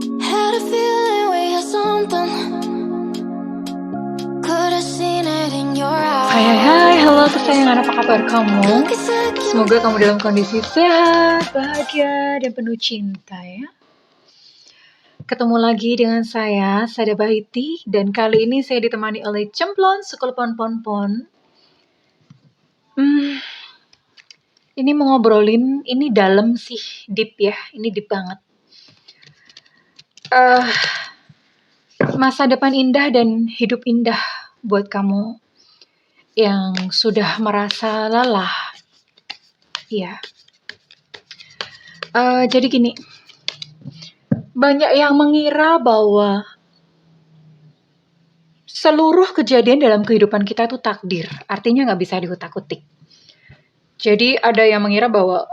Had a feeling we had something. Could have seen it in your eyes. Hai, halo kesayangan, apa kabar kamu? Semoga kamu dalam kondisi sehat, bahagia, dan penuh cinta ya. Ketemu lagi dengan saya, Sada Bahiti, dan kali ini saya ditemani oleh Cemplon Sekul Pon. Ini mau ngobrolin, ini dalam sih, deep ya, ini deep banget. Masa depan indah dan hidup indah buat kamu yang sudah merasa lelah. Ya. Jadi gini, banyak yang mengira bahwa seluruh kejadian dalam kehidupan kita itu takdir, artinya nggak bisa diutak-utik. Jadi ada yang mengira bahwa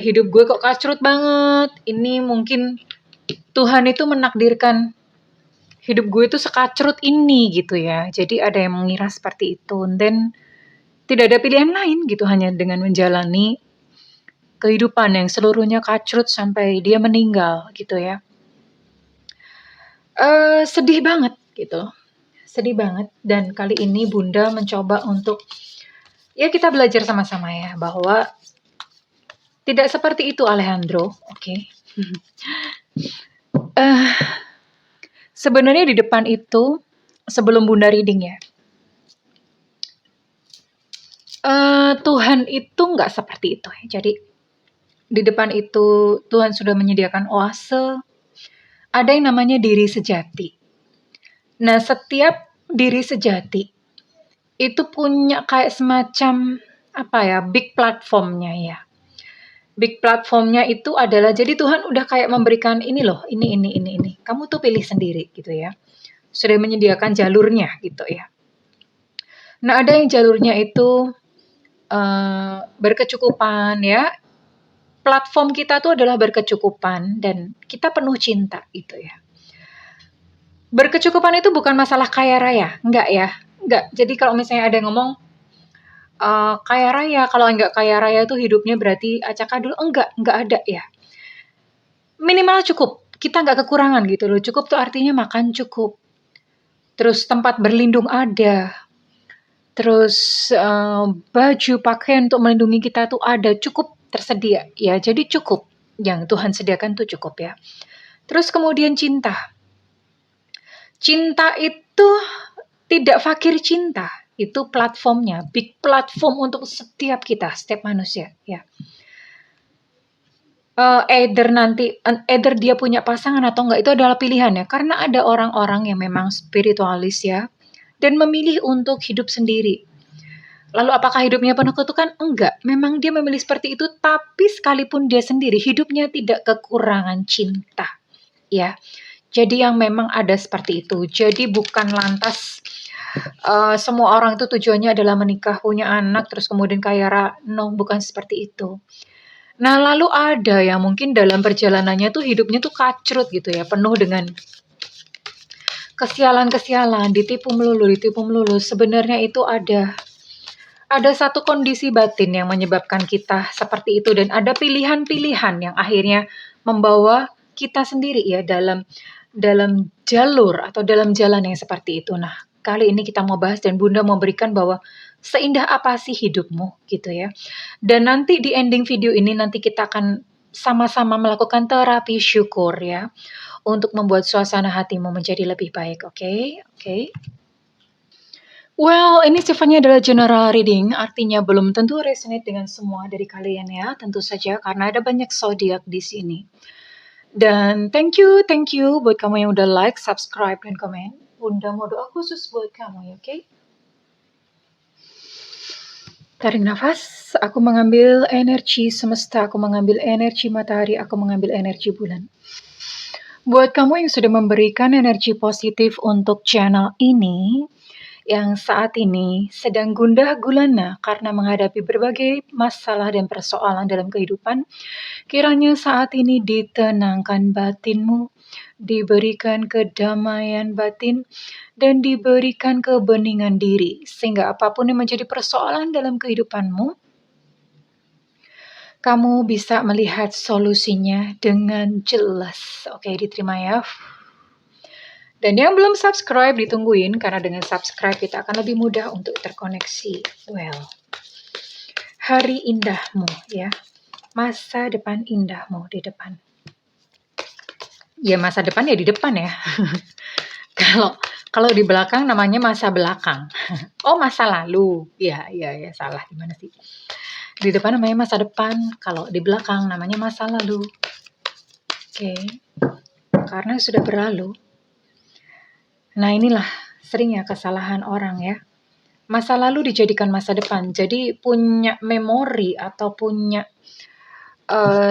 hidup gue kok kacrut banget, ini mungkin Tuhan itu menakdirkan hidup gue itu sekacrut ini gitu ya. Jadi ada yang mengira seperti itu, dan tidak ada pilihan lain gitu, hanya dengan menjalani kehidupan yang seluruhnya kacrut sampai dia meninggal gitu ya. Sedih banget gitu. Sedih banget, dan kali ini Bunda mencoba untuk ya kita belajar sama-sama ya bahwa tidak seperti itu Alejandro, oke? Sebenarnya di depan itu sebelum Bunda reading ya, Tuhan itu nggak seperti itu ya. Jadi di depan itu Tuhan sudah menyediakan oase, ada yang namanya diri sejati. Nah, setiap diri sejati itu punya kayak semacam big platformnya ya. Big platformnya itu adalah, jadi Tuhan udah kayak memberikan ini loh, ini. Kamu tuh pilih sendiri gitu ya. Sudah menyediakan jalurnya gitu ya. Nah, ada yang jalurnya itu berkecukupan ya. Platform kita tuh adalah berkecukupan dan kita penuh cinta gitu ya. Berkecukupan itu bukan masalah kaya raya, enggak ya. Enggak. Jadi kalau misalnya ada yang ngomong kaya raya, kalau enggak kaya raya itu hidupnya berarti acak-adul, enggak ada ya. Minimal cukup, kita enggak kekurangan gitu loh. Cukup tuh artinya makan cukup, terus tempat berlindung ada, terus baju pakaian untuk melindungi kita tuh ada, cukup tersedia ya. Jadi cukup, yang Tuhan sediakan tuh cukup ya. Terus kemudian cinta itu tidak fakir cinta. Itu platformnya, big platform untuk setiap kita, setiap manusia ya. Either dia punya pasangan atau enggak, itu adalah pilihannya. Karena ada orang-orang yang memang spiritualis ya, dan memilih untuk hidup sendiri. Lalu apakah hidupnya penuh kutukan? Enggak, memang dia memilih seperti itu, tapi sekalipun dia sendiri, hidupnya tidak kekurangan cinta ya. Jadi yang memang ada seperti itu. Jadi bukan lantas semua orang itu tujuannya adalah menikah, punya anak, terus kemudian kaya raya. No, bukan seperti itu. Nah, lalu ada yang mungkin dalam perjalanannya tuh hidupnya tuh kacrut gitu ya, penuh dengan kesialan-kesialan, ditipu melulu. Sebenarnya itu ada satu kondisi batin yang menyebabkan kita seperti itu, dan ada pilihan-pilihan yang akhirnya membawa kita sendiri ya dalam jalur atau dalam jalan yang seperti itu. Nah, kali ini kita mau bahas dan Bunda mau berikan bahwa seindah apa sih hidupmu gitu ya. Dan nanti di ending video ini nanti kita akan sama-sama melakukan terapi syukur ya, untuk membuat suasana hatimu menjadi lebih baik, oke? Well, ini sifatnya adalah general reading, artinya belum tentu resonate dengan semua dari kalian ya, tentu saja karena ada banyak zodiak di sini. Dan thank you buat kamu yang udah like, subscribe, dan komen. Bunda mau doa khusus buat kamu ya, oke? Tarik nafas, aku mengambil energi semesta, aku mengambil energi matahari, aku mengambil energi bulan. Buat kamu yang sudah memberikan energi positif untuk channel ini, yang saat ini sedang gundah gulana karena menghadapi berbagai masalah dan persoalan dalam kehidupan, kiranya saat ini ditenangkan batinmu, diberikan kedamaian batin, dan diberikan kebeningan diri, sehingga apapun yang menjadi persoalan dalam kehidupanmu, kamu bisa melihat solusinya dengan jelas. Oke, diterima ya. Dan yang belum subscribe ditungguin, karena dengan subscribe kita akan lebih mudah untuk terkoneksi. Well, hari indahmu ya, masa depan indahmu di depan. Ya masa depan ya di depan ya. Kalau di belakang namanya masa belakang. Oh masa lalu. Ya salah gimana sih? Di depan namanya masa depan, kalau di belakang namanya masa lalu. Oke. Karena sudah berlalu. Nah inilah seringnya kesalahan orang ya. Masa lalu dijadikan masa depan. Jadi punya memori atau punya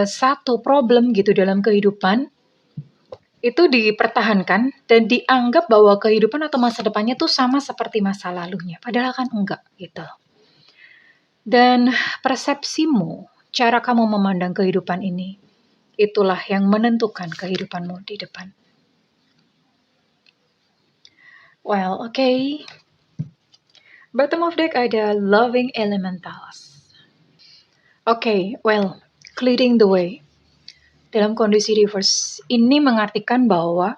satu problem gitu dalam kehidupan, itu dipertahankan dan dianggap bahwa kehidupan atau masa depannya tuh sama seperti masa lalunya. Padahal kan enggak gitu. Dan persepsimu, cara kamu memandang kehidupan ini, itulah yang menentukan kehidupanmu di depan. Well, okay. Bottom of deck ada Loving Elementals. Okay, well, clearing the way. Dalam kondisi reverse, ini mengartikan bahwa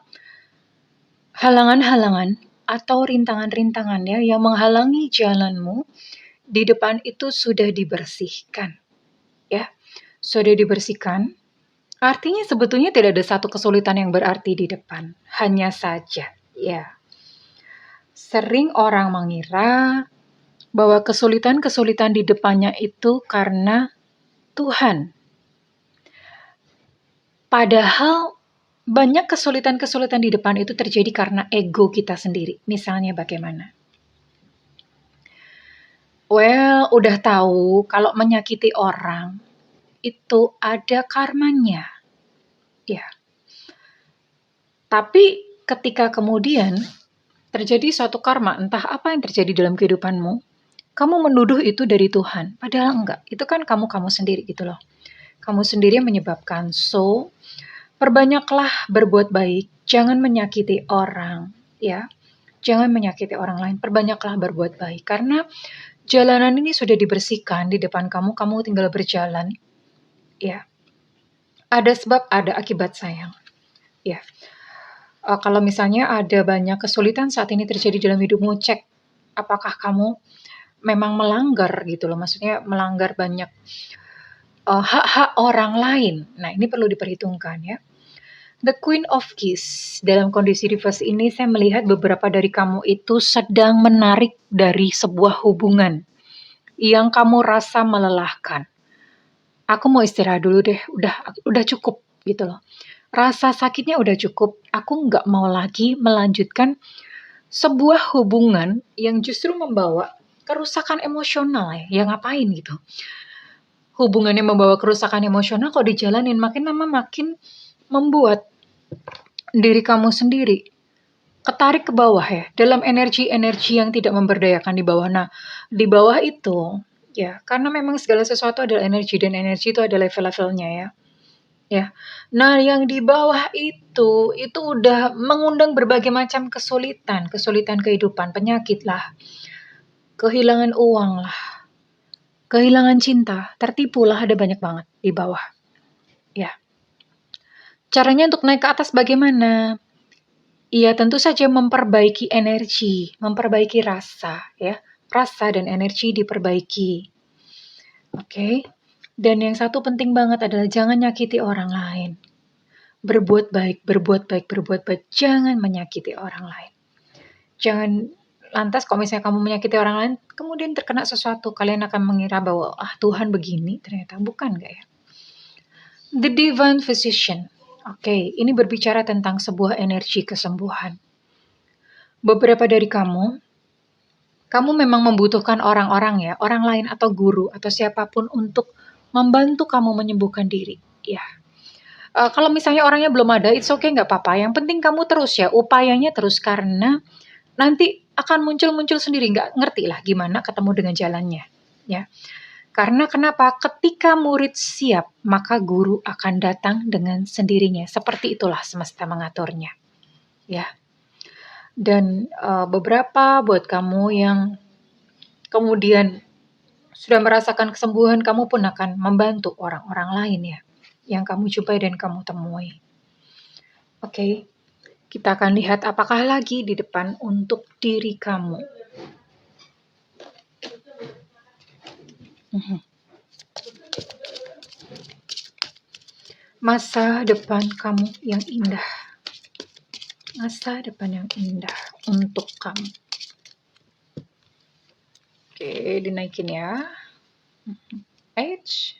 halangan-halangan atau rintangan-rintangan ya yang menghalangi jalanmu di depan itu sudah dibersihkan. Ya, sudah dibersihkan. Artinya sebetulnya tidak ada satu kesulitan yang berarti di depan. Hanya saja, ya. Sering orang mengira bahwa kesulitan-kesulitan di depannya itu karena Tuhan. Padahal banyak kesulitan-kesulitan di depan itu terjadi karena ego kita sendiri. Misalnya bagaimana? Well, udah tahu kalau menyakiti orang itu ada karmanya. Ya. Tapi ketika kemudian terjadi suatu karma, entah apa yang terjadi dalam kehidupanmu, kamu menuduh itu dari Tuhan. Padahal enggak. Itu kan kamu sendiri gitu loh. Kamu sendiri yang menyebabkan. So, perbanyaklah berbuat baik. Jangan menyakiti orang. Ya. Jangan menyakiti orang lain. Perbanyaklah berbuat baik. Karena jalanan ini sudah dibersihkan di depan kamu. Kamu tinggal berjalan. Ya. Ada sebab, ada akibat sayang. Ya. Kalau misalnya ada banyak kesulitan saat ini terjadi dalam hidupmu, cek apakah kamu memang melanggar gitu loh, maksudnya melanggar banyak hak-hak orang lain. Nah ini perlu diperhitungkan ya. The Queen of Keys, dalam kondisi reverse ini saya melihat beberapa dari kamu itu sedang menarik dari sebuah hubungan yang kamu rasa melelahkan. Aku mau istirahat dulu deh, udah cukup gitu loh. Rasa sakitnya udah cukup, aku nggak mau lagi melanjutkan sebuah hubungan yang justru membawa kerusakan emosional ya. Ya ngapain gitu. Hubungan yang membawa kerusakan emosional kok dijalanin makin lama makin membuat diri kamu sendiri ketarik ke bawah ya. Dalam energi-energi yang tidak memberdayakan di bawah. Nah, di bawah itu ya, karena memang segala sesuatu adalah energi dan energi itu ada level-levelnya ya. Ya. Nah, yang di bawah itu udah mengundang berbagai macam kesulitan kehidupan, penyakit lah, kehilangan uang lah, kehilangan cinta, tertipu lah, ada banyak banget di bawah. Ya. Caranya untuk naik ke atas bagaimana? Iya, tentu saja memperbaiki energi, memperbaiki rasa ya. Rasa dan energi diperbaiki. Oke. Dan yang satu penting banget adalah jangan nyakiti orang lain. Berbuat baik. Jangan menyakiti orang lain. Jangan lantas kalau misalnya kamu menyakiti orang lain, kemudian terkena sesuatu, kalian akan mengira bahwa Tuhan begini, ternyata bukan gak ya? The Divine Physician. Oke, ini berbicara tentang sebuah energi kesembuhan. Beberapa dari kamu memang membutuhkan orang-orang ya, orang lain atau guru atau siapapun untuk membantu kamu menyembuhkan diri. Ya. Kalau misalnya orangnya belum ada, it's okay, nggak apa-apa. Yang penting kamu terus ya, upayanya terus karena nanti akan muncul sendiri. Nggak ngerti lah gimana ketemu dengan jalannya. Ya. Karena kenapa? Ketika murid siap, maka guru akan datang dengan sendirinya. Seperti itulah semesta mengaturnya. Ya. Dan beberapa buat kamu yang kemudian sudah merasakan kesembuhan, kamu pun akan membantu orang-orang lain ya, yang kamu jumpai dan kamu temui. Oke, kita akan lihat apakah lagi di depan untuk diri kamu. Masa depan kamu yang indah. Masa depan yang indah untuk kamu. Oke, dinaikin ya. H.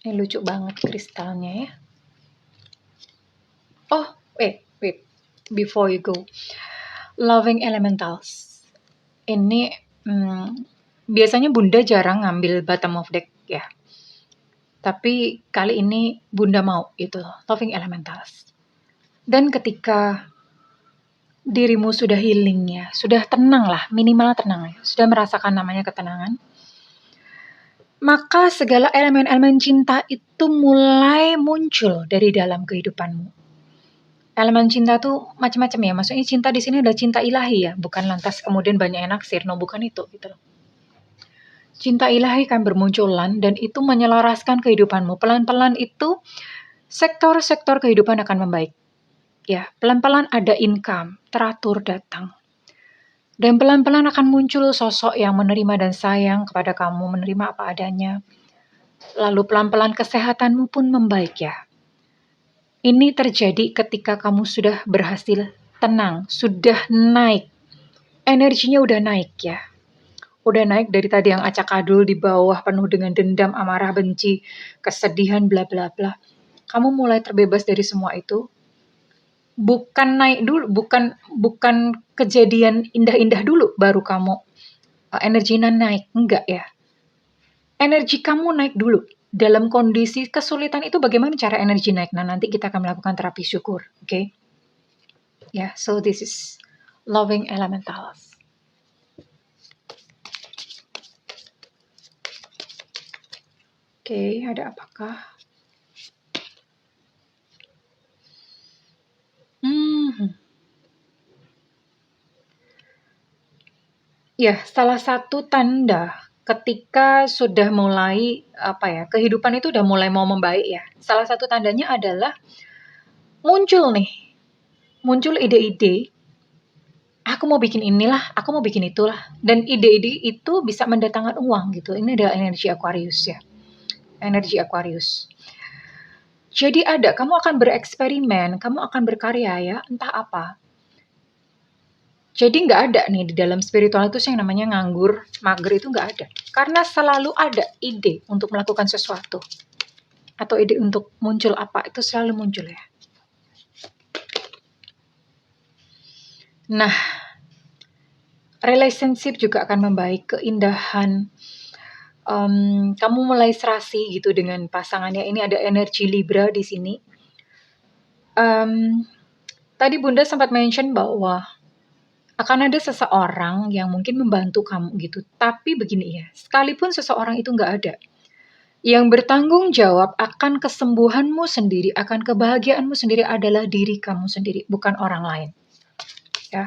Ini lucu banget kristalnya ya. Oh, wait. Before you go. Loving Elementals. Ini biasanya Bunda jarang ngambil bottom of deck ya. Tapi kali ini Bunda mau itu, Loving Elementals. Dan ketika dirimu sudah healing ya, sudah tenang lah, minimal tenang ya, sudah merasakan namanya ketenangan, maka segala elemen-elemen cinta itu mulai muncul dari dalam kehidupanmu. Elemen cinta tuh macam-macam ya, maksudnya cinta di sini ada cinta ilahi ya, bukan lantas kemudian banyak yang naksir, no bukan itu gitu loh. Cinta ilahi kan bermunculan dan itu menyelaraskan kehidupanmu. Pelan-pelan itu sektor-sektor kehidupan akan membaik. Ya, pelan-pelan ada income, teratur datang. Dan pelan-pelan akan muncul sosok yang menerima dan sayang kepada kamu, menerima apa adanya. Lalu pelan-pelan kesehatanmu pun membaik ya. Ini terjadi ketika kamu sudah berhasil tenang, sudah naik. Energinya udah naik ya. Udah naik dari tadi yang acak-adul di bawah penuh dengan dendam, amarah, benci, kesedihan, bla bla bla. Kamu mulai terbebas dari semua itu. Bukan naik dulu, bukan kejadian indah-indah dulu baru kamu energinya naik, enggak ya. Energi kamu naik dulu. Dalam kondisi kesulitan itu bagaimana cara energi naik? Nah, nanti kita akan melakukan terapi syukur, oke? Ya, so this is Loving Elementals. Oke, ada apakah? Ya, salah satu tanda ketika sudah mulai kehidupan itu udah mulai mau membaik ya. Salah satu tandanya adalah muncul ide-ide. Aku mau bikin inilah, aku mau bikin itulah. Dan ide-ide itu bisa mendatangkan uang gitu. Ini adalah energi Aquarius ya. Energi Aquarius. Jadi kamu akan bereksperimen, kamu akan berkarya ya, entah apa. Jadi nggak ada nih di dalam spiritual itu yang namanya nganggur, mager itu nggak ada. Karena selalu ada ide untuk melakukan sesuatu. Atau ide untuk muncul apa, itu selalu muncul ya. Nah, relationship juga akan membaik, keindahan. Kamu mulai serasi gitu dengan pasangannya. Ini ada energi Libra di sini. Tadi Bunda sempat mention bahwa akan ada seseorang yang mungkin membantu kamu gitu. Tapi begini ya, sekalipun seseorang itu nggak ada, yang bertanggung jawab akan kesembuhanmu sendiri, akan kebahagiaanmu sendiri adalah diri kamu sendiri, bukan orang lain. Ya.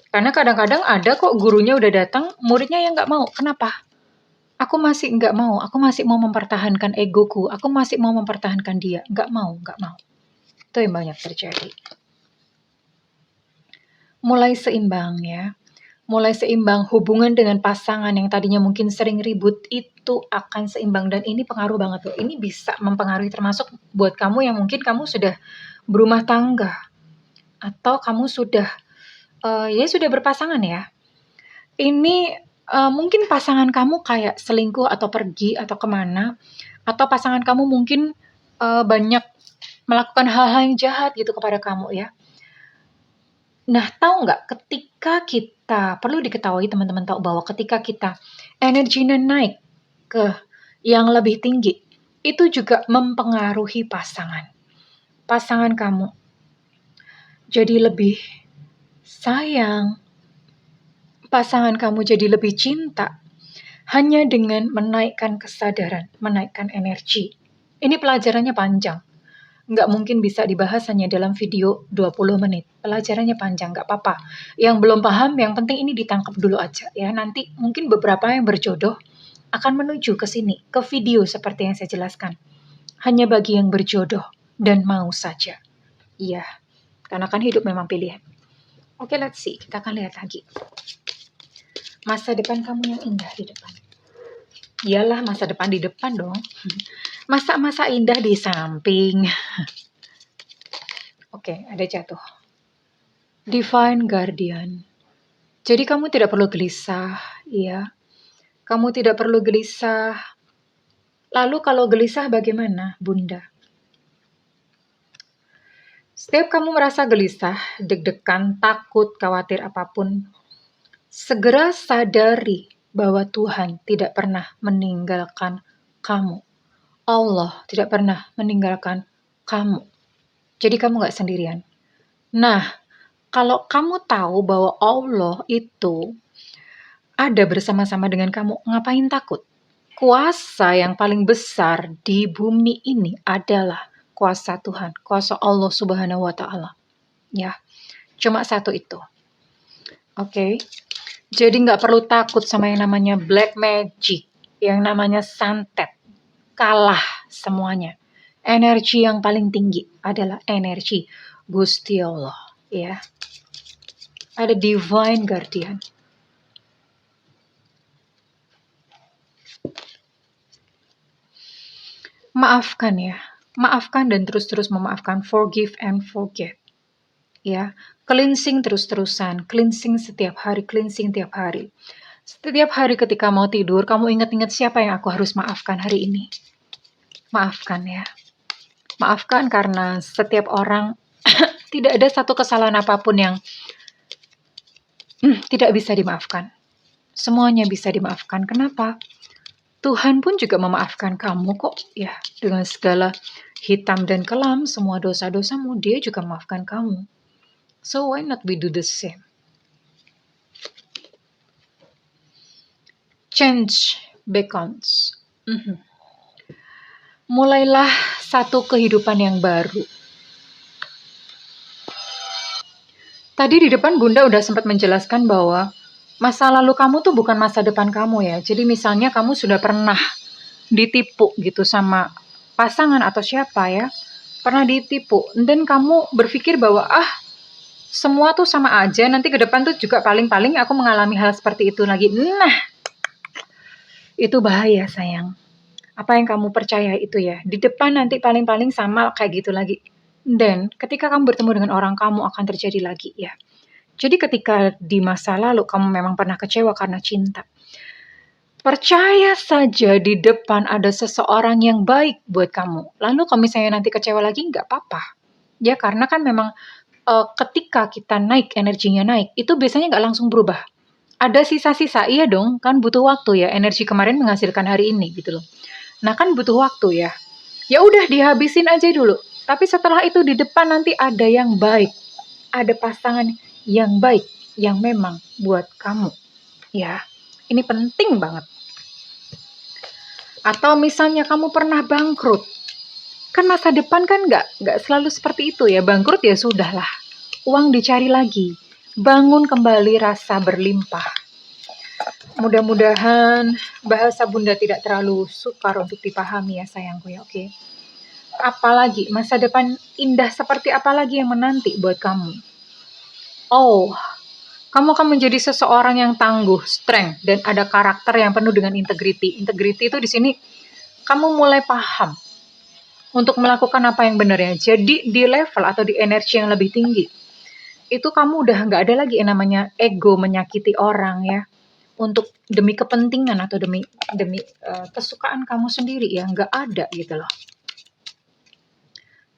Karena kadang-kadang ada kok gurunya udah datang, muridnya yang nggak mau. Kenapa? Aku masih nggak mau, aku masih mau mempertahankan egoku, aku masih mau mempertahankan dia. Nggak mau. Itu yang banyak terjadi. Mulai seimbang ya. Mulai seimbang hubungan dengan pasangan yang tadinya mungkin sering ribut itu akan seimbang. Dan ini pengaruh banget loh. Ini bisa mempengaruhi termasuk buat kamu yang mungkin kamu sudah berumah tangga. Atau kamu sudah sudah berpasangan ya. Ini mungkin pasangan kamu kayak selingkuh atau pergi atau kemana. Atau pasangan kamu mungkin banyak melakukan hal-hal yang jahat gitu kepada kamu ya. Nah, tahu nggak ketika kita, perlu diketahui teman-teman tahu bahwa ketika kita energinya naik ke yang lebih tinggi, itu juga mempengaruhi pasangan. Pasangan kamu jadi lebih sayang, pasangan kamu jadi lebih cinta, hanya dengan menaikkan kesadaran, menaikkan energi. Ini pelajarannya panjang. Nggak mungkin bisa dibahas hanya dalam video 20 menit. Pelajarannya panjang, nggak apa-apa. Yang belum paham, yang penting ini ditangkap dulu aja ya. Nanti mungkin beberapa yang berjodoh akan menuju ke sini, ke video seperti yang saya jelaskan. Hanya bagi yang berjodoh dan mau saja. Iya, karena kan hidup memang pilihan. Oke, let's see. Kita akan lihat lagi. Masa depan kamu yang indah di depan. Iyalah, masa depan di depan dong. Masa-masa indah di samping. Oke, ada jatuh. Divine Guardian. Jadi kamu tidak perlu gelisah, ya. Kamu tidak perlu gelisah. Lalu kalau gelisah bagaimana, Bunda? Setiap kamu merasa gelisah, deg-degan, takut, khawatir apapun, segera sadari bahwa Tuhan tidak pernah meninggalkan kamu. Allah tidak pernah meninggalkan kamu. Jadi kamu gak sendirian. Nah, kalau kamu tahu bahwa Allah itu ada bersama-sama dengan kamu, ngapain takut? Kuasa yang paling besar di bumi ini adalah kuasa Tuhan, kuasa Allah Subhanahu wa Ta'ala. Ya, cuma satu itu. Oke. Jadi nggak perlu takut sama yang namanya black magic, yang namanya santet. Kalah semuanya. Energi yang paling tinggi adalah energi Gusti Allah, ya. Ada Divine Guardian. Maafkan ya. Maafkan dan terus-terus memaafkan. Forgive and forget. Ya, cleansing terus-terusan. Cleansing setiap hari. Cleansing tiap hari. Setiap hari ketika mau tidur, kamu ingat-ingat siapa yang aku harus maafkan hari ini. Maafkan ya. Maafkan karena setiap orang tidak ada satu kesalahan apapun yang tidak bisa dimaafkan. Semuanya bisa dimaafkan. Kenapa? Tuhan pun juga memaafkan kamu kok. Ya, dengan segala hitam dan kelam, semua dosa-dosamu, Dia juga memaafkan kamu. So why not we do the same? Change beacons. Mulailah satu kehidupan yang baru. Tadi di depan Bunda udah sempat menjelaskan bahwa masa lalu kamu tuh bukan masa depan kamu ya. Jadi misalnya kamu sudah pernah ditipu gitu sama pasangan atau siapa ya. Pernah ditipu. Dan kamu berpikir bahwa semua tuh sama aja. Nanti ke depan tuh juga paling-paling aku mengalami hal seperti itu lagi. Nah, itu bahaya sayang. Apa yang kamu percaya itu ya. Di depan nanti paling-paling sama kayak gitu lagi. Dan ketika kamu bertemu dengan orang, kamu akan terjadi lagi ya. Jadi ketika di masa lalu kamu memang pernah kecewa karena cinta, percaya saja di depan ada seseorang yang baik buat kamu. Lalu kalau misalnya nanti kecewa lagi, nggak apa-apa. Ya karena kan memang ketika kita naik, energinya naik, itu biasanya nggak langsung berubah. Ada sisa-sisa, iya dong, kan butuh waktu ya. Energi kemarin menghasilkan hari ini gitu loh. Nah kan butuh waktu ya. Ya udah dihabisin aja dulu. Tapi setelah itu di depan nanti ada yang baik. Ada pasangan yang baik yang memang buat kamu. Ya, ini penting banget. Atau misalnya kamu pernah bangkrut. Kan masa depan kan nggak selalu seperti itu ya. Bangkrut ya sudahlah. Uang dicari lagi. Bangun kembali rasa berlimpah. Mudah-mudahan bahasa Bunda tidak terlalu sukar untuk dipahami ya sayangku ya, oke? Apalagi masa depan indah seperti apa lagi yang menanti buat kamu? Oh, kamu akan menjadi seseorang yang tangguh, strength, dan ada karakter yang penuh dengan integriti. Integriti itu di sini kamu mulai paham untuk melakukan apa yang benar ya. Jadi di level atau di energi yang lebih tinggi, itu kamu udah nggak ada lagi yang namanya ego menyakiti orang ya. Untuk demi kepentingan atau demi kesukaan kamu sendiri ya, nggak ada gitu loh.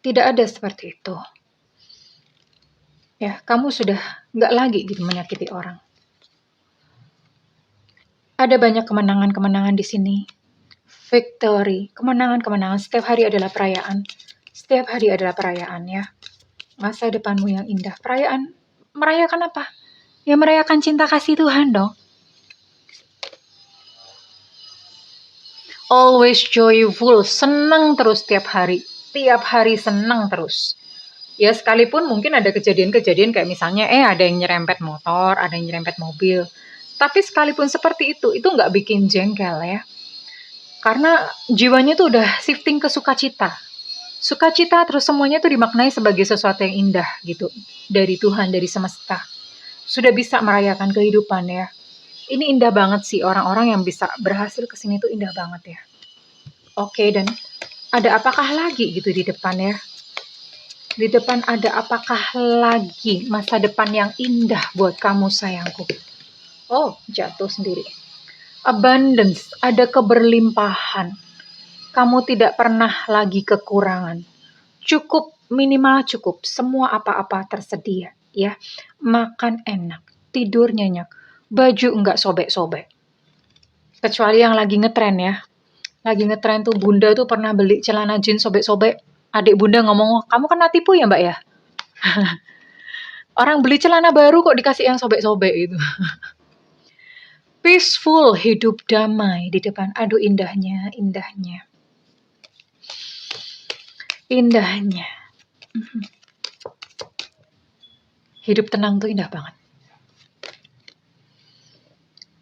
Tidak ada seperti itu. Ya, kamu sudah nggak lagi gitu menyakiti orang. Ada banyak kemenangan-kemenangan di sini. Victory, kemenangan-kemenangan. Setiap hari adalah perayaan. Setiap hari adalah perayaan ya. Masa depanmu yang indah. Perayaan, merayakan apa? Ya merayakan cinta kasih Tuhan dong. Always joyful, senang terus setiap hari. tiap hari senang terus. Ya sekalipun mungkin ada kejadian-kejadian kayak misalnya ada yang nyerempet motor, ada yang nyerempet mobil. Tapi sekalipun seperti itu nggak bikin jengkel ya. Karena jiwanya tuh udah shifting ke sukacita. Sukacita terus semuanya tuh dimaknai sebagai sesuatu yang indah gitu. Dari Tuhan, dari semesta. Sudah bisa merayakan kehidupan ya. Ini indah banget sih, orang-orang yang bisa berhasil kesini tuh indah banget ya. Oke, dan ada apakah lagi gitu di depan ya? Di depan ada apakah lagi masa depan yang indah buat kamu sayangku? Oh, jatuh sendiri. Abundance, ada keberlimpahan. Kamu tidak pernah lagi kekurangan. Cukup, minimal cukup. Semua apa-apa tersedia, ya. Makan enak, tidur nyenyak, baju enggak sobek-sobek. Kecuali yang lagi ngetren ya. Lagi ngetren tuh bunda tuh pernah beli celana jeans sobek-sobek. Adik bunda ngomong, kamu kena tipu ya mbak ya? Orang beli celana baru kok dikasih yang sobek-sobek itu. Peaceful, hidup damai di depan. Aduh indahnya, indahnya. Indahnya. Hidup tenang tuh indah banget.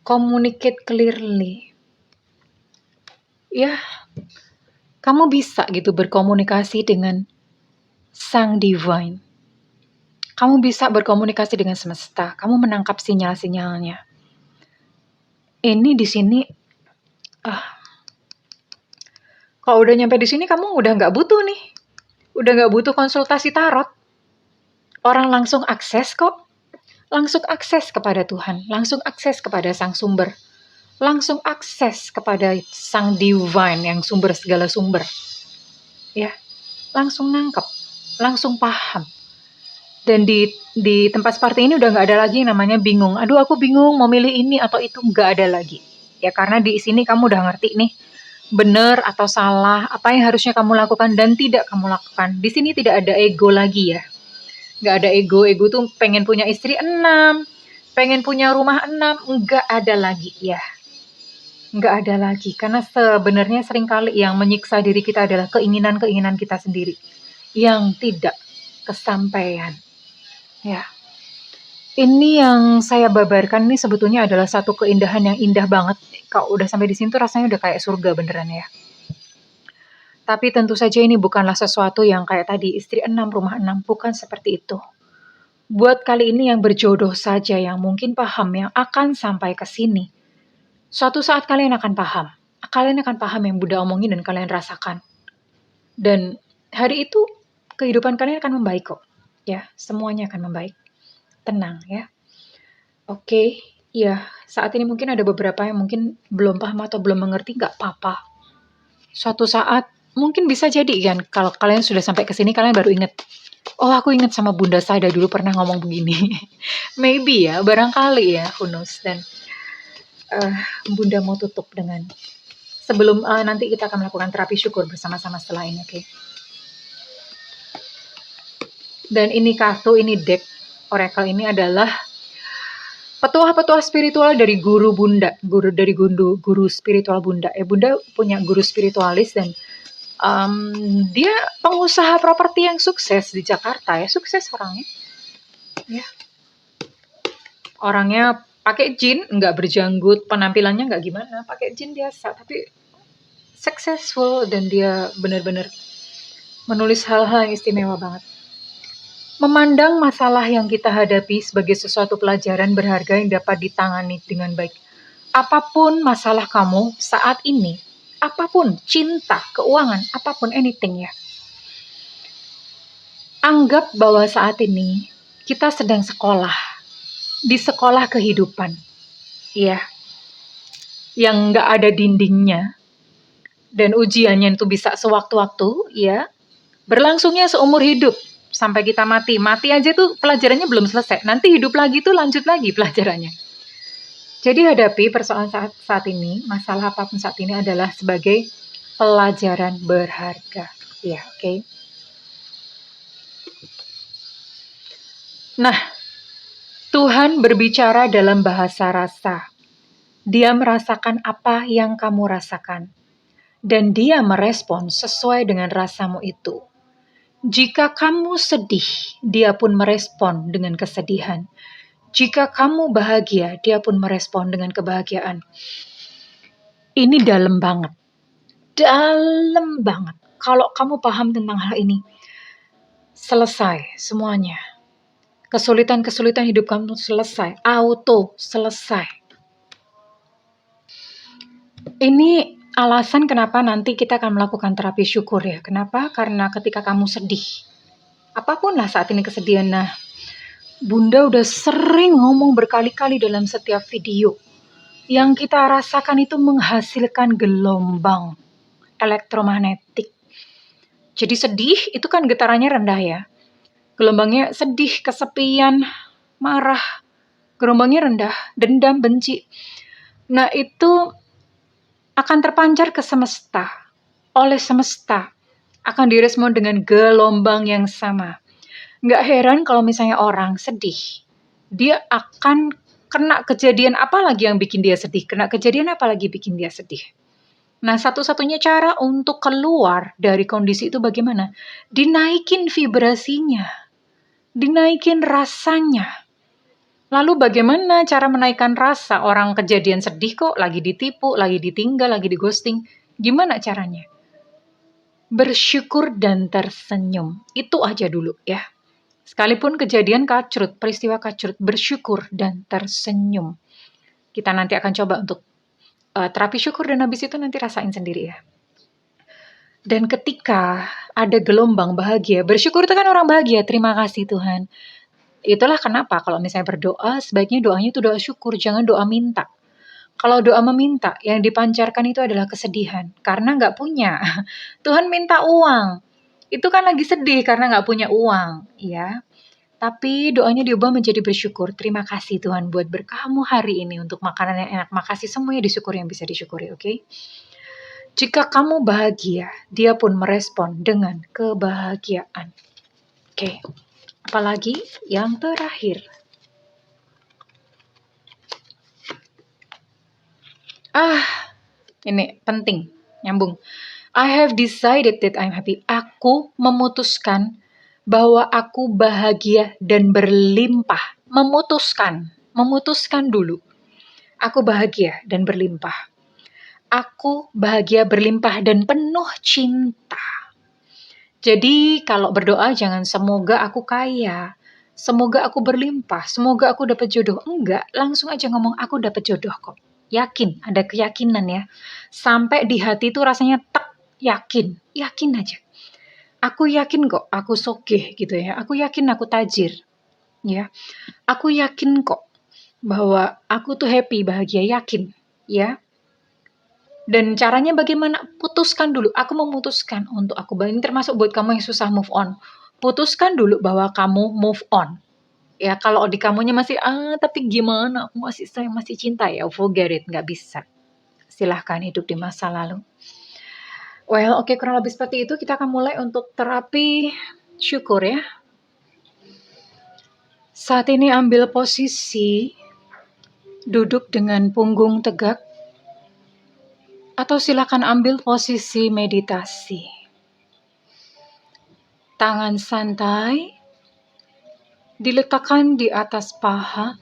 Communicate clearly. Ya, kamu bisa gitu berkomunikasi dengan Sang Divine. Kamu bisa berkomunikasi dengan semesta. Kamu menangkap sinyal-sinyalnya. Ini di sini, kalau udah nyampe di sini kamu udah nggak butuh nih. Udah nggak butuh konsultasi tarot. Orang langsung akses kok. Langsung akses kepada Tuhan. Langsung akses kepada Sang Sumber. Langsung akses kepada Sang Divine yang sumber segala sumber. Ya, langsung nangkep. Langsung paham. Dan di tempat seperti ini udah nggak ada lagi namanya bingung. Aduh aku bingung mau milih ini atau itu, nggak ada lagi. Ya karena di sini kamu udah ngerti nih. Benar atau salah, apa yang harusnya kamu lakukan dan tidak kamu lakukan. Di sini tidak ada ego lagi ya. Nggak ada ego. Ego tuh pengen punya istri 6, pengen punya rumah 6, nggak ada lagi ya. Nggak ada lagi. Karena sebenarnya seringkali yang menyiksa diri kita adalah keinginan-keinginan kita sendiri. Yang tidak kesampaian. Ya, ini yang saya babarkan ini sebetulnya adalah satu keindahan yang indah banget. Kalau udah sampai di sini tuh rasanya udah kayak surga beneran ya. Tapi tentu saja ini bukanlah sesuatu yang kayak tadi istri 6, rumah 6, bukan seperti itu. Buat kali ini yang berjodoh saja yang mungkin paham yang akan sampai ke sini. Suatu saat kalian akan paham. Kalian akan paham yang Buddha omongin dan kalian rasakan. Dan hari itu kehidupan kalian akan membaik kok. Ya, semuanya akan membaik. Tenang ya. Oke, ya saat ini mungkin ada beberapa yang mungkin belum paham atau belum mengerti, nggak apa-apa. Suatu saat mungkin bisa jadi kan, kalau kalian sudah sampai ke sini kalian baru inget. Oh aku inget sama Bunda Sada dulu pernah ngomong begini. Maybe ya, barangkali ya, who knows. Dan Bunda mau tutup dengan sebelum nanti kita akan melakukan terapi syukur bersama-sama setelah ini, oke? Dan ini kartu, ini deck oracle ini adalah petuah-petuah spiritual dari guru Bunda, guru spiritual Bunda. Bunda punya guru spiritualis dan dia pengusaha properti yang sukses di Jakarta ya, sukses orangnya. Ya. Orangnya pakai jin, nggak berjanggut, penampilannya nggak gimana, pakai jin biasa, tapi successful dan dia benar-benar menulis hal-hal yang istimewa banget. Memandang masalah yang kita hadapi sebagai sesuatu pelajaran berharga yang dapat ditangani dengan baik. Apapun masalah kamu saat ini, apapun, cinta, keuangan, apapun, anything ya. Anggap bahwa saat ini kita sedang sekolah, di sekolah kehidupan, ya, yang nggak ada dindingnya, dan ujiannya itu bisa sewaktu-waktu, ya, berlangsungnya seumur hidup. Sampai kita mati aja tuh pelajarannya belum selesai. Nanti hidup lagi tuh lanjut lagi pelajarannya. Jadi hadapi persoalan saat ini, masalah apapun saat ini adalah sebagai pelajaran berharga. Ya, oke. Nah, Tuhan berbicara dalam bahasa rasa. Dia merasakan apa yang kamu rasakan. dan Dia merespon sesuai dengan rasamu itu. Jika kamu sedih, Dia pun merespon dengan kesedihan. Jika kamu bahagia, Dia pun merespon dengan kebahagiaan. Ini dalam banget. Dalam banget. Kalau kamu paham tentang hal ini, selesai semuanya. Kesulitan-kesulitan hidup kamu selesai. Auto selesai. Ini alasan kenapa nanti kita akan melakukan terapi syukur ya. Kenapa? Karena ketika kamu sedih, apapun lah saat ini kesedihan. Nah, Bunda udah sering ngomong berkali-kali dalam setiap video. Yang kita rasakan itu menghasilkan gelombang elektromagnetik. Jadi sedih itu kan getarannya rendah ya. Gelombangnya sedih, kesepian, marah. Gelombangnya rendah, dendam, benci. Nah itu akan terpancar ke semesta. Oleh semesta akan direspon dengan gelombang yang sama. Nggak heran kalau misalnya orang sedih. Dia akan kena kejadian apa lagi yang bikin dia sedih. Kena kejadian apa lagi bikin dia sedih. Nah, satu-satunya cara untuk keluar dari kondisi itu bagaimana? Dinaikin vibrasinya. Dinaikin rasanya. Lalu bagaimana cara menaikkan rasa? Orang kejadian sedih kok, lagi ditipu, lagi ditinggal, lagi di ghosting. Gimana caranya? Bersyukur dan tersenyum. Itu aja dulu ya. Sekalipun kejadian kacrut, peristiwa kacrut, bersyukur dan tersenyum. Kita nanti akan coba untuk terapi syukur dan habis itu nanti rasain sendiri ya. Dan ketika ada gelombang bahagia, bersyukur itu kan orang bahagia, terima kasih Tuhan. Itulah kenapa kalau misalnya berdoa, sebaiknya doanya itu doa syukur, jangan doa minta. Kalau doa meminta, yang dipancarkan itu adalah kesedihan, karena nggak punya. Tuhan minta uang, itu kan lagi sedih karena nggak punya uang, ya. Tapi doanya diubah menjadi bersyukur. Terima kasih Tuhan buat berkahmu hari ini untuk makanan yang enak. Makasih semuanya disyukuri yang bisa disyukuri, oke? Jika kamu bahagia, Dia pun merespon dengan kebahagiaan. Oke, apalagi yang terakhir. Ini penting, nyambung. I have decided that I'm happy. Aku memutuskan bahwa aku bahagia dan berlimpah. Memutuskan dulu. Aku bahagia dan berlimpah. Aku bahagia berlimpah dan penuh cinta. Jadi kalau berdoa jangan semoga aku kaya, semoga aku berlimpah, semoga aku dapat jodoh. Enggak, langsung aja ngomong aku dapat jodoh kok. Yakin, ada keyakinan ya. Sampai di hati itu rasanya yakin aja. Aku yakin kok aku sogeh gitu ya. Aku yakin aku tajir. Ya. Aku yakin kok bahwa aku tuh happy, bahagia, yakin, ya. Dan caranya bagaimana? Putuskan dulu. Aku memutuskan untuk aku bahagia. Ini termasuk buat kamu yang susah move on. Putuskan dulu bahwa kamu move on. Ya, kalau di kamunya masih tapi gimana? Aku masih sayang, masih cinta ya. Forget it, nggak bisa. Silahkan hidup di masa lalu. Well, oke, kurang lebih seperti itu. Kita akan mulai untuk terapi syukur ya. Saat ini ambil posisi duduk dengan punggung tegak atau silakan ambil posisi meditasi. Tangan santai diletakkan di atas paha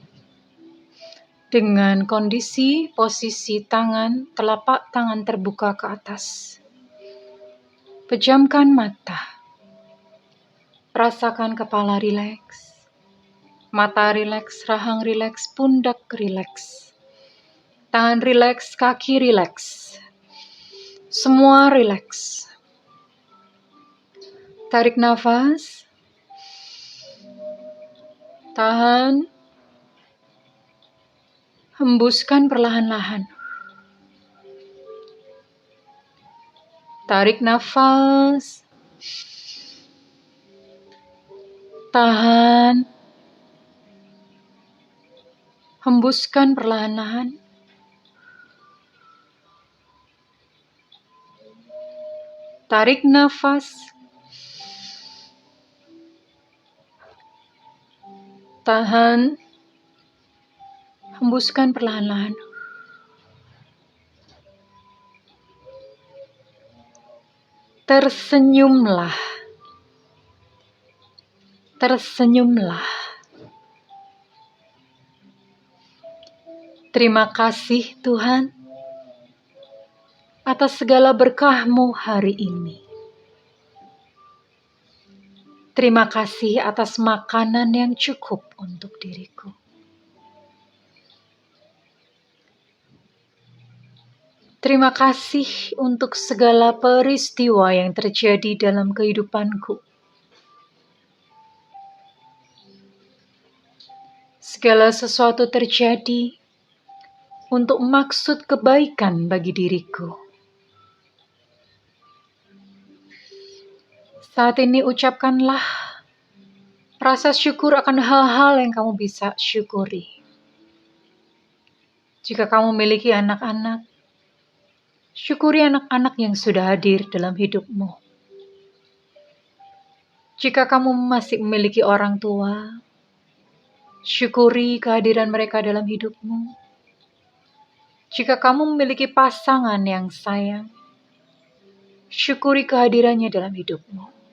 dengan kondisi posisi tangan, telapak tangan terbuka ke atas. Pejamkan mata. Rasakan kepala rileks. Mata rileks, rahang rileks, pundak rileks. Tangan rileks, kaki rileks. Semua rileks. Tarik nafas. Tahan. Hembuskan perlahan-lahan. Tarik nafas. Tahan. Hembuskan perlahan-lahan. Tarik nafas. Tahan. Hembuskan perlahan-lahan. Tersenyumlah, tersenyumlah. Terima kasih Tuhan atas segala berkah-Mu hari ini. Terima kasih atas makanan yang cukup untuk diriku. Terima kasih untuk segala peristiwa yang terjadi dalam kehidupanku. Segala sesuatu terjadi untuk maksud kebaikan bagi diriku. Saat ini ucapkanlah rasa syukur akan hal-hal yang kamu bisa syukuri. Jika kamu memiliki anak-anak, syukuri anak-anak yang sudah hadir dalam hidupmu. Jika kamu masih memiliki orang tua, syukuri kehadiran mereka dalam hidupmu. Jika kamu memiliki pasangan yang sayang, syukuri kehadirannya dalam hidupmu.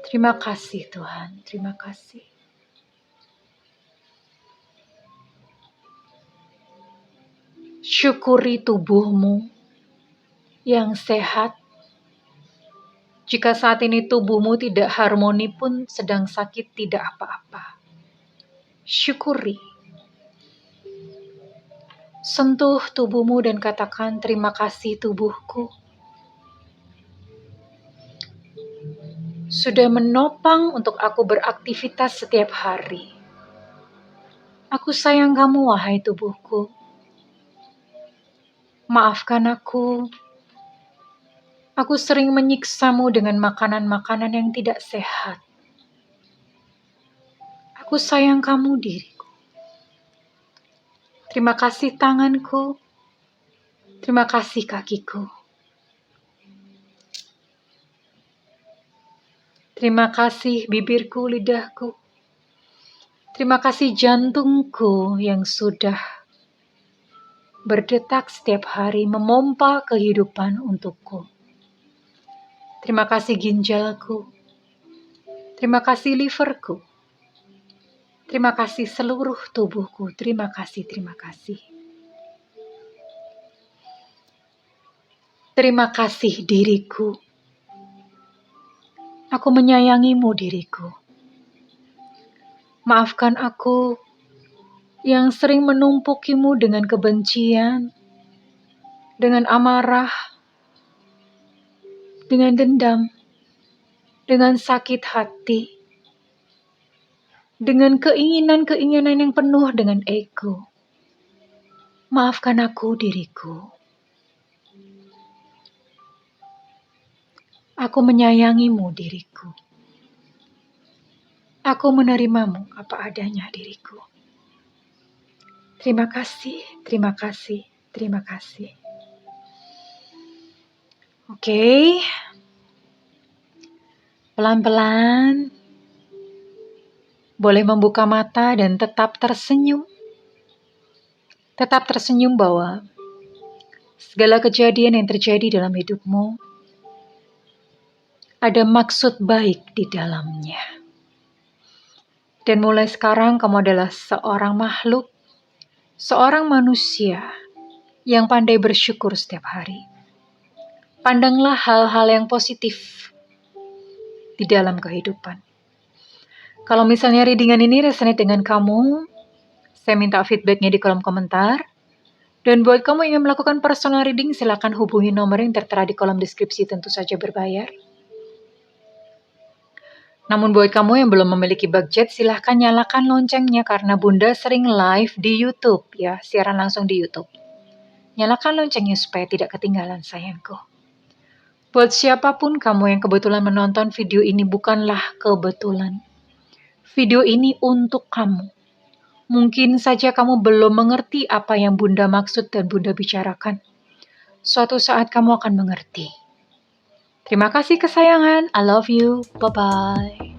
Terima kasih Tuhan, terima kasih. Syukuri tubuhmu yang sehat. Jika saat ini tubuhmu tidak harmoni pun sedang sakit, tidak apa-apa. Syukuri. Sentuh tubuhmu dan katakan, terima kasih tubuhku. Sudah menopang untuk aku beraktivitas setiap hari. Aku sayang kamu, wahai tubuhku. Maafkan aku. Aku sering menyiksamu dengan makanan-makanan yang tidak sehat. Aku sayang kamu, diriku. Terima kasih tanganku. Terima kasih kakiku. Terima kasih bibirku, lidahku. Terima kasih jantungku yang sudah berdetak setiap hari memompa kehidupan untukku. Terima kasih ginjalku. Terima kasih liverku. Terima kasih seluruh tubuhku. Terima kasih, terima kasih. Terima kasih diriku. Aku menyayangimu, diriku. Maafkan aku yang sering menumpukimu dengan kebencian, dengan amarah, dengan dendam, dengan sakit hati, dengan keinginan-keinginan yang penuh dengan ego. Maafkan aku, diriku. Aku menyayangimu, diriku. Aku menerimamu apa adanya, diriku. Terima kasih, terima kasih, terima kasih. Oke. Pelan-pelan. Boleh membuka mata dan tetap tersenyum. Tetap tersenyum bahwa segala kejadian yang terjadi dalam hidupmu ada maksud baik di dalamnya. Dan mulai sekarang kamu adalah seorang makhluk, seorang manusia yang pandai bersyukur setiap hari. Pandanglah hal-hal yang positif di dalam kehidupan. Kalau misalnya readingan ini resonate dengan kamu, saya minta feedbacknya di kolom komentar. Dan buat kamu yang ingin melakukan personal reading, silakan hubungi nomor yang tertera di kolom deskripsi, tentu saja berbayar. Namun buat kamu yang belum memiliki budget, silahkan nyalakan loncengnya karena Bunda sering live di YouTube ya, siaran langsung di YouTube. Nyalakan loncengnya supaya tidak ketinggalan sayangku. Buat siapapun kamu yang kebetulan menonton video ini, bukanlah kebetulan. Video ini untuk kamu. Mungkin saja kamu belum mengerti apa yang Bunda maksud dan Bunda bicarakan. Suatu saat kamu akan mengerti. Terima kasih kesayangan. I love you. Bye-bye.